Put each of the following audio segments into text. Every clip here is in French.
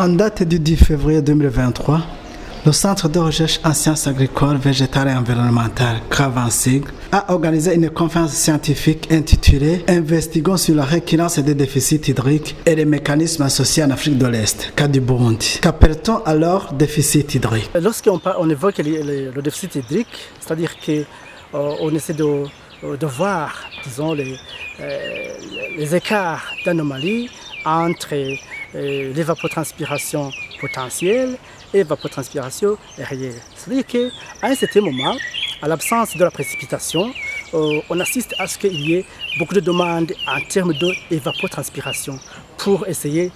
En date du 10 février 2023, le Centre de recherche en sciences agricoles, végétales et environnementales, CRAVANSIG, a organisé une conférence scientifique intitulée « Investiguons sur la récurrence des déficits hydriques et les mécanismes associés en Afrique de l'Est, cas du Burundi ». Qu'appelle-t-on alors déficit hydrique? Lorsqu'on évoque le déficit hydrique, c'est-à-dire qu'on essaie de voir, disons, les écarts d'anomalie entre l'évapotranspiration potentielle et l'évapotranspiration réelle. C'est-à-dire qu'à un certain moment, à l'absence de la précipitation, on assiste à ce qu'il y ait beaucoup de demandes en termes d'évapotranspiration pour essayer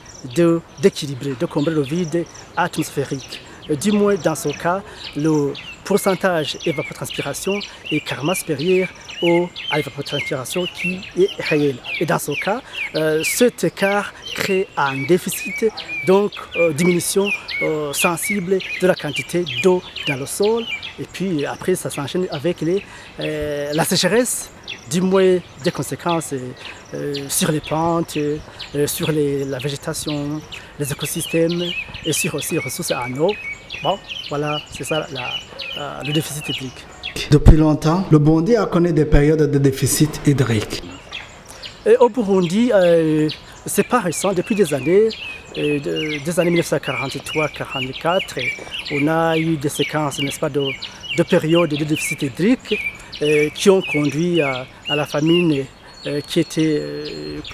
d'équilibrer, de combler le vide atmosphérique. Du moins, dans ce cas, le pourcentage d'évapotranspiration est carrément supérieur à l'évapotranspiration qui est réelle. Et dans ce cas, cet écart crée un déficit, donc diminution sensible de la quantité d'eau dans le sol. Et puis après, ça s'enchaîne avec la sécheresse, du moins des conséquences sur les plantes, sur la végétation, les écosystèmes et sur aussi les ressources en eau. Bon, voilà, c'est ça le déficit hydrique. Depuis longtemps, le Burundi a connu des périodes de déficit hydrique. Et au Burundi, c'est pas récent, depuis des années 1943-44, on a eu des séquences, n'est-ce pas, de périodes de déficit hydrique qui ont conduit à la famine qui était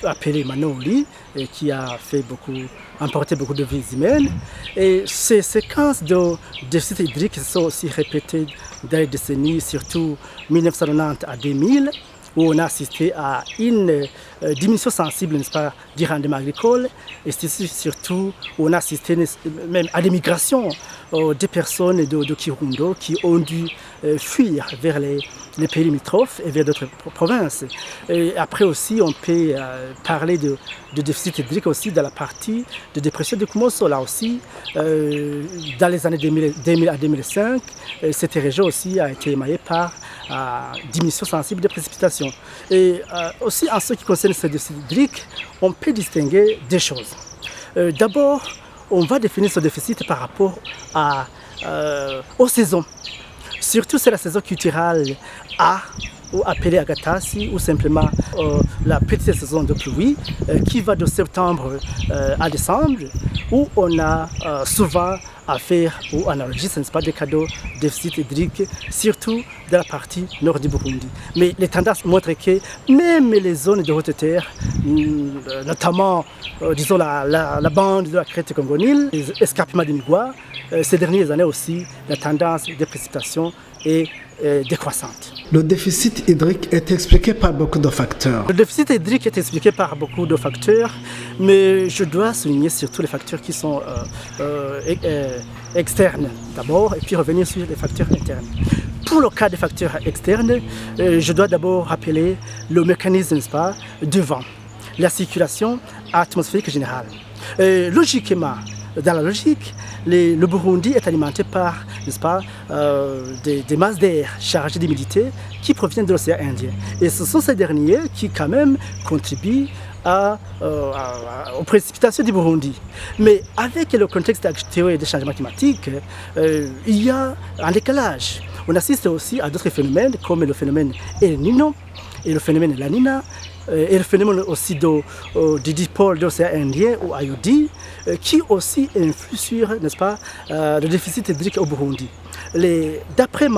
appelée Manoli et qui a emporté beaucoup de vies humaines. Et ces séquences de déficit hydrique sont aussi répétées dans les décennies, surtout 1990 à 2000, où on a assisté à une diminution sensible, n'est-ce pas, du rendement agricole, et surtout où on a assisté même à des migrations des personnes de Kirundo qui ont dû fuir vers les pays limitrophes et vers d'autres provinces. Et après aussi, on peut parler de déficit hydrique aussi dans la partie de dépression de Kumoso. Là aussi, dans les années 2000 à 2005, cette région aussi a été émaillée par diminution sensible de précipitations. Et aussi, en ce qui concerne ce déficit hydrique, on peut distinguer deux choses. D'abord, on va définir ce déficit par rapport aux saisons. Surtout, c'est la saison culturelle A, ou appelée Agatasi, ou simplement la petite saison de pluie, qui va de septembre à décembre, où on a souvent affaire ou en enregistre, n'est-ce pas, des cas de déficit hydrique, surtout dans la partie nord du Burundi. Mais les tendances montrent que même les zones de haute terre, notamment, disons, la bande de la crête congonile, les escarpements du Migwa, ces dernières années aussi, la tendance de précipitation est décroissante. Le déficit hydrique est expliqué par beaucoup de facteurs. Le déficit hydrique est expliqué par beaucoup de facteurs, mais je dois souligner surtout les facteurs qui sont externes d'abord, et puis revenir sur les facteurs internes. Pour le cas des facteurs externes, je dois d'abord rappeler le mécanisme, n'est-ce pas, du vent, la circulation atmosphérique générale. Logiquement, dans la logique, le Burundi est alimenté par, n'est-ce pas, des masses d'air chargées d'humidité qui proviennent de l'océan Indien. Et ce sont ces derniers qui, quand même, contribuent aux précipitations du Burundi. Mais avec le contexte actuel des changements climatiques, il y a un décalage. On assiste aussi à d'autres phénomènes comme le phénomène El Niño et le phénomène La Nina, et le phénomène aussi du dipôle de l'océan Indien ou IOD, qui aussi influe sur, n'est-ce pas, le déficit hydrique au Burundi. D'après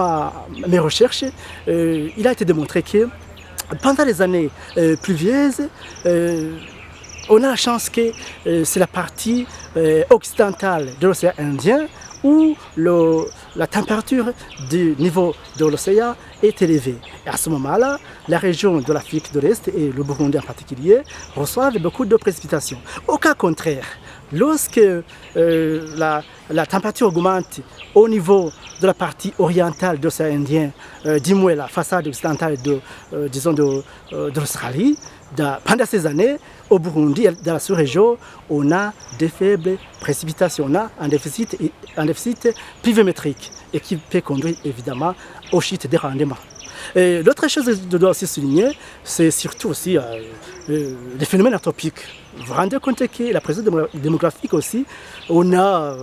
mes recherches, il a été démontré que pendant les années pluvieuses, on a la chance que c'est la partie occidentale de l'océan Indien où la température du niveau de l'océan est élevée. Et à ce moment-là, la région de l'Afrique de l'Est et le Burundi en particulier reçoivent beaucoup de précipitations. Au cas contraire, lorsque la température augmente au niveau de la partie orientale de l'océan Indien, du moins la façade occidentale de l'Australie, pendant ces années, au Burundi, dans la sous-région, on a des faibles précipitations, on a un déficit pluviométrique et qui peut conduire évidemment aux chutes des rendements. L'autre chose que je dois aussi souligner, c'est surtout aussi les phénomènes anthropiques. Vous vous rendez compte que la pression démographique aussi, on a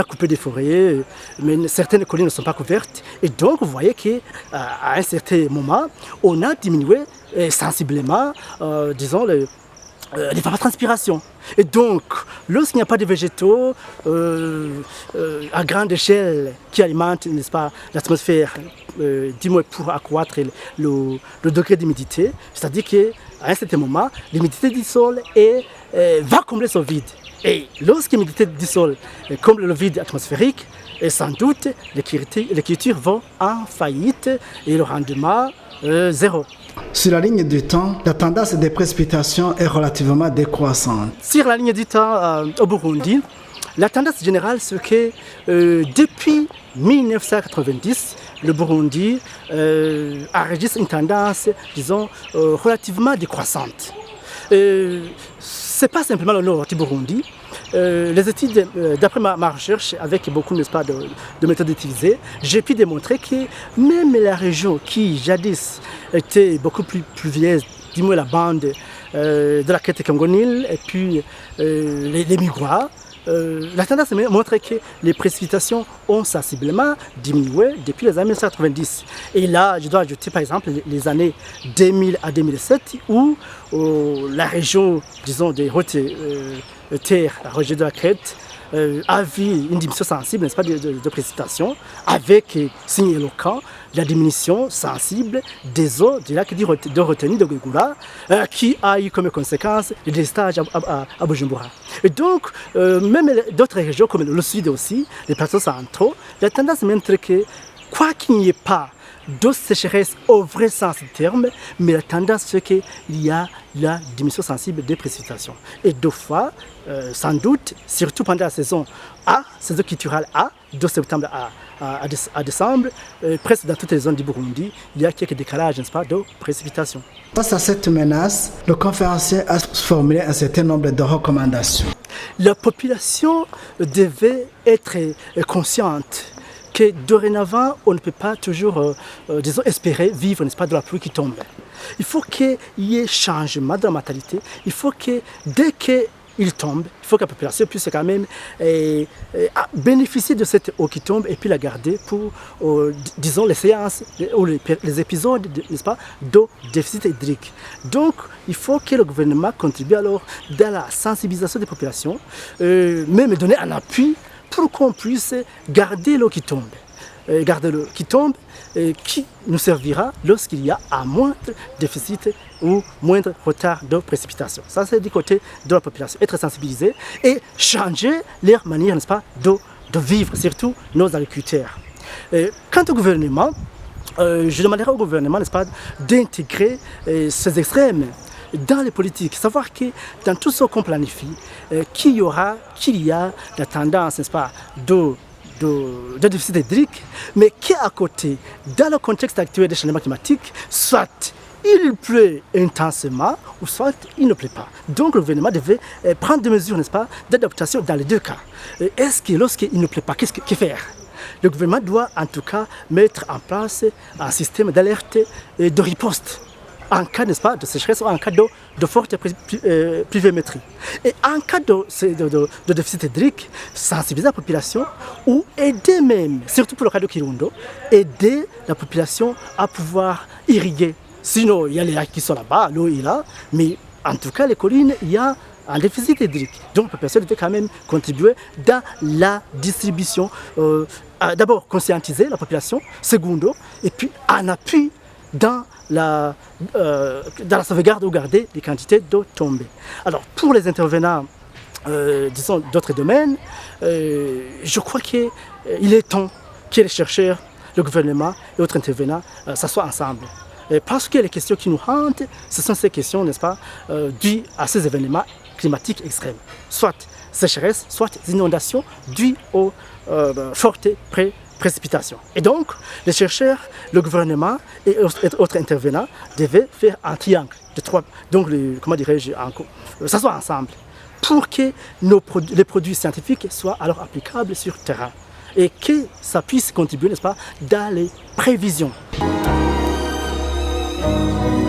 coupé des forêts, mais certaines collines ne sont pas couvertes. Et donc, vous voyez qu'à un certain moment, on a diminué sensiblement, disons, l'évapotranspiration. Et donc, lorsqu'il n'y a pas de végétaux à grande échelle qui alimentent, n'est-ce pas, l'atmosphère, pour accroître le degré d'humidité, c'est-à-dire qu'à un certain moment, l'humidité du sol va combler son vide. Et lorsque l'humidité du sol comble le vide atmosphérique, et sans doute, les cultures vont en faillite et le rendement zéro. Sur la ligne du temps, la tendance des précipitations est relativement décroissante. Sur la ligne du temps au Burundi, la tendance générale, c'est que depuis 1990, le Burundi enregistre une tendance, disons, relativement décroissante. Ce n'est pas simplement le nord du Burundi. Les études, d'après ma recherche, avec beaucoup de méthodes utilisées, j'ai pu démontrer que même la région qui jadis était beaucoup plus pluvieuse, du moins la bande de la Crète Congo-Nil et puis les Migwa, la tendance montre que les précipitations ont sensiblement diminué depuis les années 1990. Et là, je dois ajouter par exemple les années 2000 à 2007 où la région, disons, des hautes terres, la région de la Crète, a vu une diminution sensible, n'est-ce pas, de précipitations, avec signe éloquent la diminution sensible des eaux du lac de retenue de Guegura, qui a eu comme conséquence le délestage à Bujumbura. Et donc, même d'autres régions comme le sud aussi, les plateaux centraux, la tendance montre que, quoi qu'il n'y ait pas de sécheresse au vrai sens du terme, mais la tendance c'est qu'il y a la diminution sensible des précipitations. Et deux fois, sans doute, surtout pendant la saison A, saison culturelle A, de septembre à décembre, presque dans toutes les zones du Burundi, il y a quelques décalages, n'est-ce pas, de précipitations. Face à cette menace, le conférencier a formulé un certain nombre de recommandations. La population devait être consciente que dorénavant, on ne peut pas toujours, disons, espérer vivre, n'est-ce pas, de la pluie qui tombe. Il faut qu'il y ait changement de la mentalité. Il faut que dès qu'il tombe, il faut que la population puisse quand même bénéficier de cette eau qui tombe et puis la garder pour, disons, les séances ou les épisodes, n'est-ce pas, de déficit hydrique. Donc, il faut que le gouvernement contribue alors dans la sensibilisation des populations, même donner un appui pour qu'on puisse garder l'eau qui tombe. Garder l'eau qui tombe, qui nous servira lorsqu'il y a un moindre déficit ou moindre retard de précipitation. Ça, c'est du côté de la population. Être sensibilisé et changer leur manière, n'est-ce pas, de vivre, surtout nos agriculteurs. Quant au gouvernement, je demanderai au gouvernement, n'est-ce pas, d'intégrer ces extrêmes dans les politiques, savoir que dans tout ce qu'on planifie, qu'il y a la tendance, n'est-ce pas, de déficit hydrique, mais qu'à côté, dans le contexte actuel des changements climatiques, soit il pleut intensément, ou soit il ne pleut pas. Donc le gouvernement devait prendre des mesures, n'est-ce pas, d'adaptation dans les deux cas. Est-ce que lorsqu'il ne pleut pas, que faire? Le gouvernement doit en tout cas mettre en place un système d'alerte et de riposte en cas, n'est-ce pas, de sécheresse ou en cas de forte pluviométrie. Et en cas de déficit hydrique, sensibiliser la population ou aider même, surtout pour le cas de Kirundo, aider la population à pouvoir irriguer. Sinon, il y a les lacs qui sont là-bas, l'eau est là, mais en tout cas, les collines, il y a un déficit hydrique. Donc la population devait quand même contribuer dans la distribution. D'abord, conscientiser la population, secondo, et puis en appui dans la sauvegarde ou garder les quantités d'eau tombée. Alors, pour les intervenants, disons, d'autres domaines, je crois qu'il est temps que les chercheurs, le gouvernement et autres intervenants s'assoient ensemble. Parce que les questions qui nous hantent, ce sont ces questions, n'est-ce pas, dues à ces événements climatiques extrêmes. Soit sécheresse, soit inondations dues aux fortes précipitations. Et donc, les chercheurs, le gouvernement et autres intervenants devaient faire un triangle de trois. Donc, comment dirais-je, s'asseoir ensemble pour que les produits scientifiques soient alors applicables sur le terrain et que ça puisse contribuer, n'est-ce pas, dans les prévisions. Merci.